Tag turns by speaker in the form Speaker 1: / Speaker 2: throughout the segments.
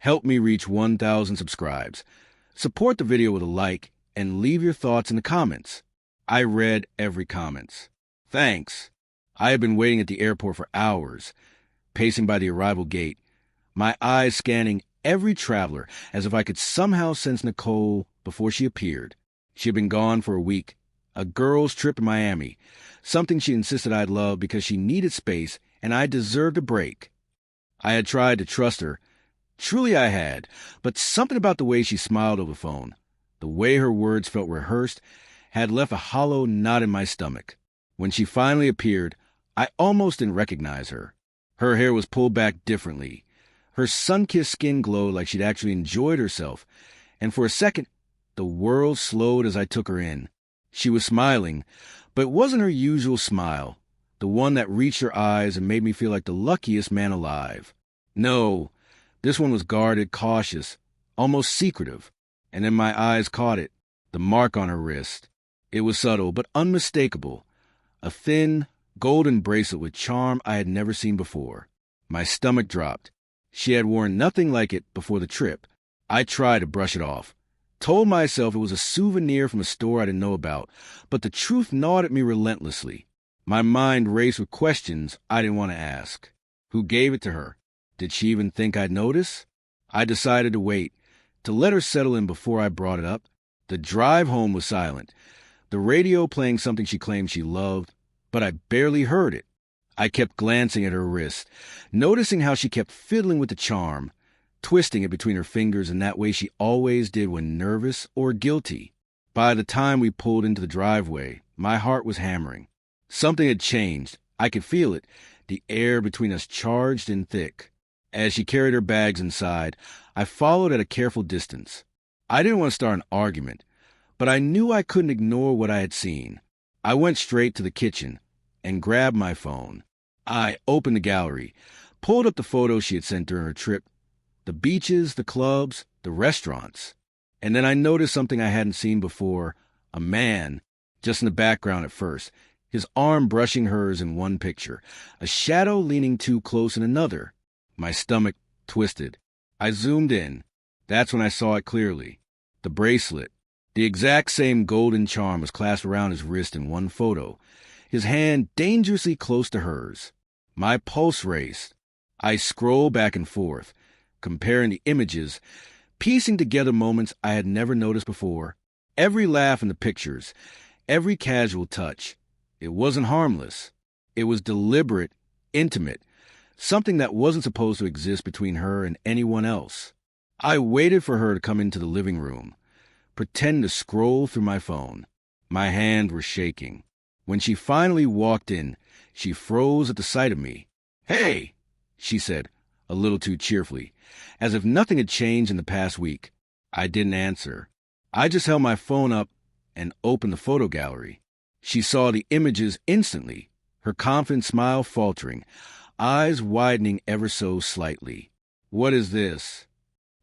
Speaker 1: Help me reach 1,000 subscribes. Support the video with a like and leave your thoughts in the comments. I read every comment. Thanks. I have been waiting at the airport for hours, pacing by the arrival gate, my eyes scanning every traveler as if I could somehow sense Nicole before she appeared. She had been gone for a week, a girl's trip in Miami, something she insisted I'd love because she needed space and I deserved a break. I had tried to trust her. Truly I had, but something about the way she smiled over the phone, the way her words felt rehearsed, had left a hollow knot in my stomach. When she finally appeared, I almost didn't recognize her. Her hair was pulled back differently. Her sun-kissed skin glowed like she'd actually enjoyed herself, and for a second, the world slowed as I took her in. She was smiling, but it wasn't her usual smile, the one that reached her eyes and made me feel like the luckiest man alive. No, this one was guarded, cautious, almost secretive, and then my eyes caught it, the mark on her wrist. It was subtle, but unmistakable, a thin, golden bracelet with charm I had never seen before. My stomach dropped. She had worn nothing like it before the trip. I tried to brush it off, told myself it was a souvenir from a store I didn't know about, but the truth gnawed at me relentlessly. My mind raced with questions I didn't want to ask. Who gave it to her? Did she even think I'd notice? I decided to wait, to let her settle in before I brought it up. The drive home was silent, the radio playing something she claimed she loved, but I barely heard it. I kept glancing at her wrist, noticing how she kept fiddling with the charm, twisting it between her fingers in that way she always did when nervous or guilty. By the time we pulled into the driveway, my heart was hammering. Something had changed. I could feel it, the air between us charged and thick. As she carried her bags inside, I followed at a careful distance. I didn't want to start an argument, but I knew I couldn't ignore what I had seen. I went straight to the kitchen and grabbed my phone. I opened the gallery, pulled up the photos she had sent during her trip, the beaches, the clubs, the restaurants. And then I noticed something I hadn't seen before, a man, just in the background at first, his arm brushing hers in one picture, a shadow leaning too close in another. My stomach twisted. I zoomed in. That's when I saw it clearly. The bracelet. The exact same golden charm was clasped around his wrist in one photo, his hand dangerously close to hers. My pulse raced. I scrolled back and forth, comparing the images, piecing together moments I had never noticed before. Every laugh in the pictures, every casual touch. It wasn't harmless. It was deliberate, intimate, something that wasn't supposed to exist between her and anyone else. I waited for her to come into the living room, pretend to scroll through my phone. My hands were shaking. When she finally walked in, she froze at the sight of me. "Hey," she said, a little too cheerfully, as if nothing had changed in the past week. I didn't answer. I just held my phone up and opened the photo gallery. She saw the images instantly, her confident smile faltering, eyes widening ever so slightly. "What is this?"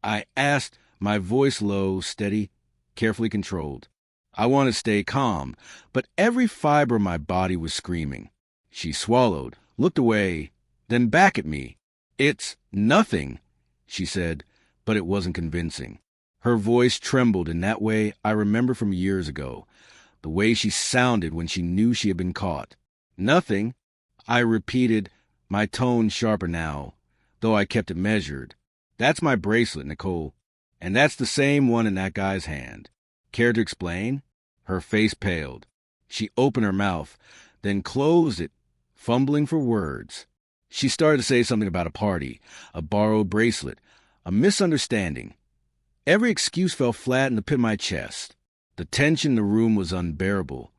Speaker 1: I asked, my voice low, steady, carefully controlled. I wanted to stay calm, but every fiber of my body was screaming. She swallowed, looked away, then back at me. "It's nothing," she said, but it wasn't convincing. Her voice trembled in that way I remember from years ago, the way she sounded when she knew she had been caught. "Nothing," I repeated, my tone sharper now, though I kept it measured. "That's my bracelet, Nicole, and that's the same one in that guy's hand. Care to explain?" Her face paled. She opened her mouth, then closed it, fumbling for words. She started to say something about a party, a borrowed bracelet, a misunderstanding. Every excuse fell flat in the pit of my chest. The tension in the room was unbearable,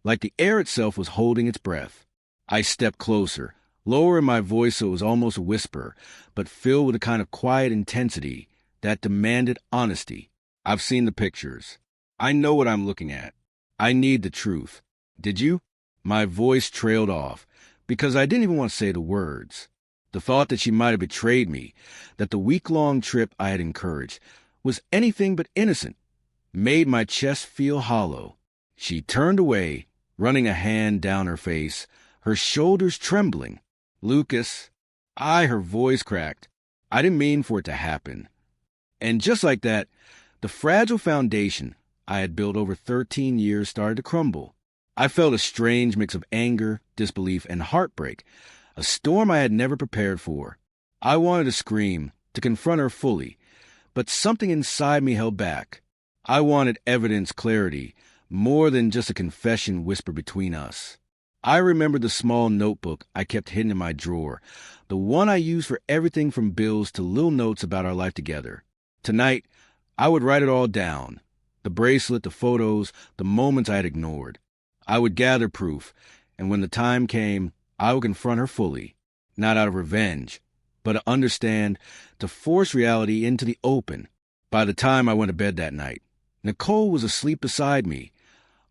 Speaker 1: like the air itself was holding its breath. I stepped closer, lowering my voice so it was almost a whisper, but filled with a kind of quiet intensity that demanded honesty. "I've seen the pictures. I know what I'm looking at. I need the truth. Did you?" My voice trailed off, because I didn't even want to say the words. The thought that she might have betrayed me, that the week-long trip I had encouraged, was anything but innocent, made my chest feel hollow. She turned away, running a hand down her face, her shoulders trembling. "Lucas," her voice cracked. "I didn't mean for it to happen. And just like that, the fragile foundation I had built over 13 years started to crumble. I felt a strange mix of anger, disbelief, and heartbreak, a storm I had never prepared for. I wanted to scream, to confront her fully, but something inside me held back. I wanted evidence, clarity, more than just a confession whispered between us. I remembered the small notebook I kept hidden in my drawer, the one I used for everything from bills to little notes about our life together. Tonight, I would write it all down. The bracelet, the photos, the moments I had ignored. I would gather proof, and when the time came, I would confront her fully, not out of revenge, but to understand, to force reality into the open. By the time I went to bed that night, Nicole was asleep beside me,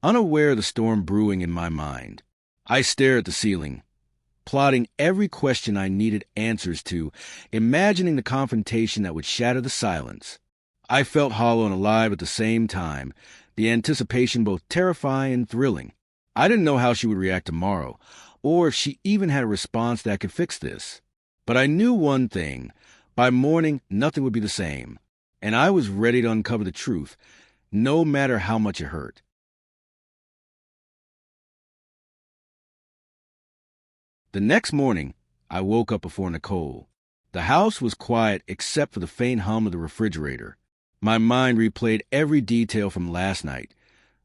Speaker 1: unaware of the storm brewing in my mind. I stared at the ceiling, plotting every question I needed answers to, imagining the confrontation that would shatter the silence. I felt hollow and alive at the same time, the anticipation both terrifying and thrilling. I didn't know how she would react tomorrow, or if she even had a response that could fix this. But I knew one thing. By morning, nothing would be the same, and I was ready to uncover the truth, no matter how much it hurt. The next morning, I woke up before Nicole. The house was quiet except for the faint hum of the refrigerator. My mind replayed every detail from last night.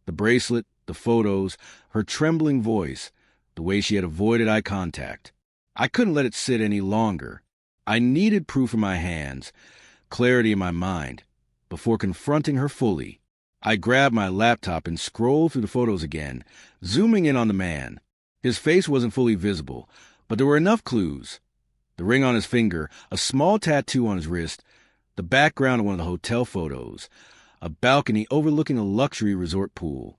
Speaker 1: The bracelet, the photos, her trembling voice, the way she had avoided eye contact. I couldn't let it sit any longer. I needed proof in my hands, clarity in my mind, before confronting her fully. I grabbed my laptop and scrolled through the photos again, zooming in on the man. His face wasn't fully visible, but there were enough clues. The ring on his finger, a small tattoo on his wrist, the background of one of the hotel photos, a balcony overlooking a luxury resort pool.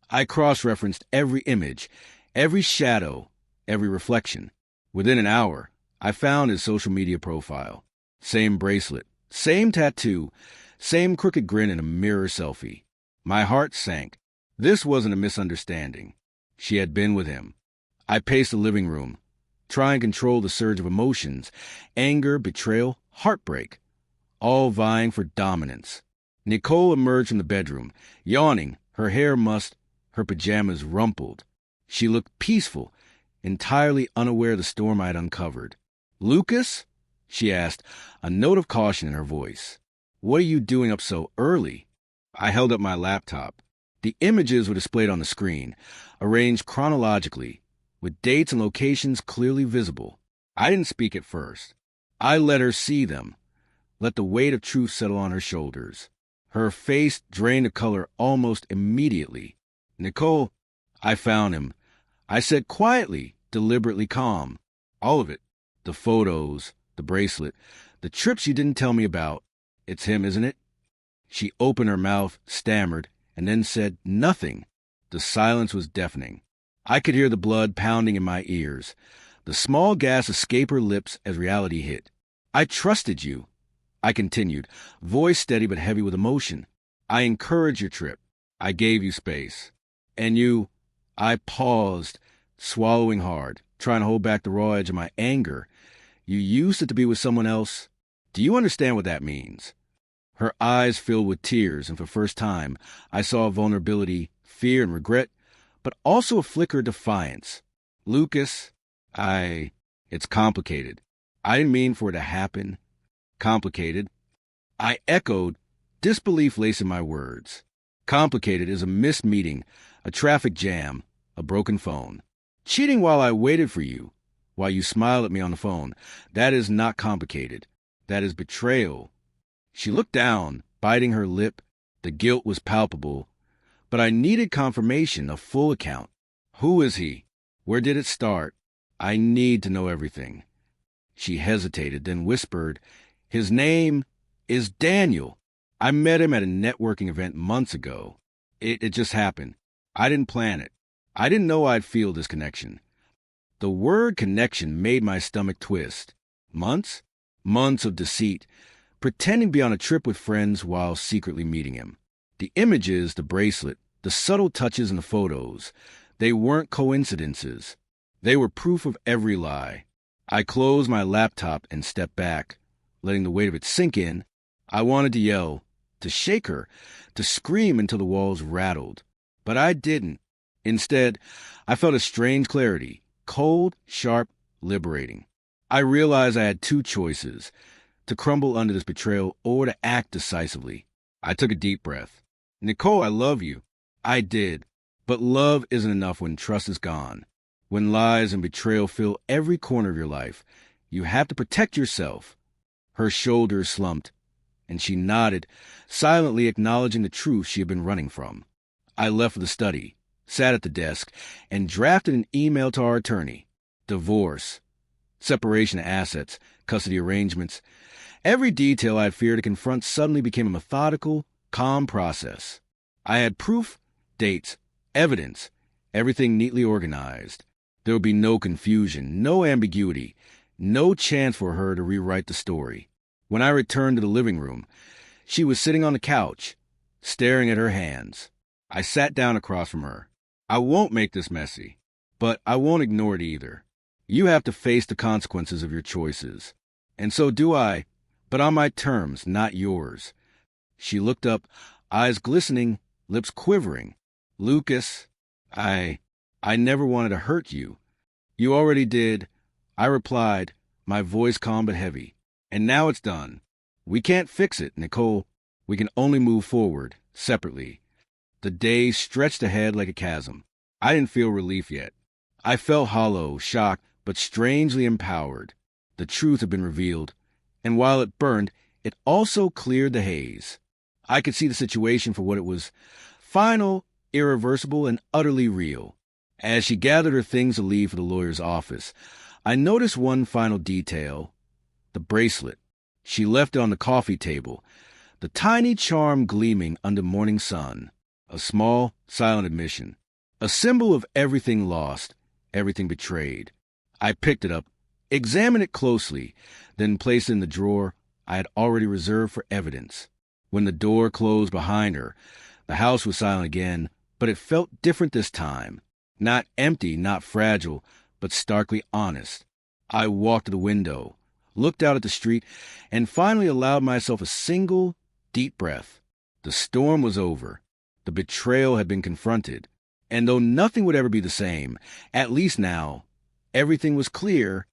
Speaker 1: I cross-referenced every image, every shadow, every reflection. Within an hour, I found his social media profile. Same bracelet, same tattoo, same crooked grin in a mirror selfie. My heart sank. This wasn't a misunderstanding. She had been with him. I paced the living room, trying to control the surge of emotions, anger, betrayal, heartbreak, all vying for dominance. Nicole emerged from the bedroom, yawning, her hair mussed, her pajamas rumpled. She looked peaceful, entirely unaware of the storm I had uncovered. "Lucas?" she asked, a note of caution in her voice. "What are you doing up so early?" I held up my laptop. The images were displayed on the screen, arranged chronologically, with dates and locations clearly visible. I didn't speak at first. I let her see them, let the weight of truth settle on her shoulders. Her face drained of color almost immediately. "Nicole, I found him," I said quietly, deliberately calm. "All of it. The photos, the bracelet, the trips you didn't tell me about. It's him, isn't it?" She opened her mouth, stammered, and then said nothing. The silence was deafening. I could hear the blood pounding in my ears, the small gasp escape her lips as reality hit. "I trusted you," I continued, voice steady but heavy with emotion. "I encouraged your trip. I gave you space. And you—" I paused, swallowing hard, trying to hold back the raw edge of my anger. "You used it to be with someone else. Do you understand what that means?" Her eyes filled with tears, and for the first time, I saw vulnerability, fear, and regret, but also a flicker of defiance. "Lucas, it's complicated. I didn't mean for it to happen." "Complicated?" I echoed, disbelief lacing my words. "Complicated is a missed meeting, a traffic jam, a broken phone. Cheating while I waited for you, while you smiled at me on the phone, that is not complicated. That is betrayal." She looked down, biting her lip. The guilt was palpable, but I needed confirmation, a full account. "Who is he? Where did it start? I need to know everything." She hesitated, then whispered, "His name is Daniel. I met him at a networking event months ago. It just happened. I didn't plan it. I didn't know I'd feel this connection." The word connection made my stomach twist. Months? Months of deceit, pretending to be on a trip with friends while secretly meeting him. The images, the bracelet, the subtle touches in the photos, they weren't coincidences. They were proof of every lie. I closed my laptop and stepped back, letting the weight of it sink in. I wanted to yell, to shake her, to scream until the walls rattled. But I didn't. Instead, I felt a strange clarity, cold, sharp, liberating. I realized I had two choices, to crumble under this betrayal or to act decisively. I took a deep breath. Nicole, I love you. I did. But love isn't enough when trust is gone. When lies and betrayal fill every corner of your life, you have to protect yourself. Her shoulders slumped, and she nodded, silently acknowledging the truth she had been running from. I left for the study, sat at the desk, and drafted an email to our attorney. Divorce, separation of assets, custody arrangements. Every detail I had feared to confront suddenly became a methodical, calm process. I had proof, dates, evidence, everything neatly organized. There would be no confusion, no ambiguity, no chance for her to rewrite the story. When I returned to the living room, she was sitting on the couch, staring at her hands. I sat down across from her. I won't make this messy, but I won't ignore it either. You have to face the consequences of your choices. And so do I, but on my terms, not yours. She looked up, eyes glistening, lips quivering. Lucas, I never wanted to hurt you. You already did. I replied, my voice calm but heavy. And now it's done. We can't fix it, Nicole. We can only move forward, separately. The days stretched ahead like a chasm. I didn't feel relief yet. I felt hollow, shocked, but strangely empowered. The truth had been revealed, and while it burned, it also cleared the haze. I could see the situation for what it was: final, irreversible, and utterly real. As she gathered her things to leave for the lawyer's office, I noticed one final detail: the bracelet. She left it on the coffee table, the tiny charm gleaming under morning sun. A small, silent admission. A symbol of everything lost, everything betrayed. I picked it up, examined it closely, then placed it in the drawer I had already reserved for evidence. When the door closed behind her, the house was silent again, but it felt different this time. Not empty, not fragile, but starkly honest. I walked to the window, looked out at the street, and finally allowed myself a single, deep breath. The storm was over. The betrayal had been confronted. And though nothing would ever be the same, at least now, everything was clear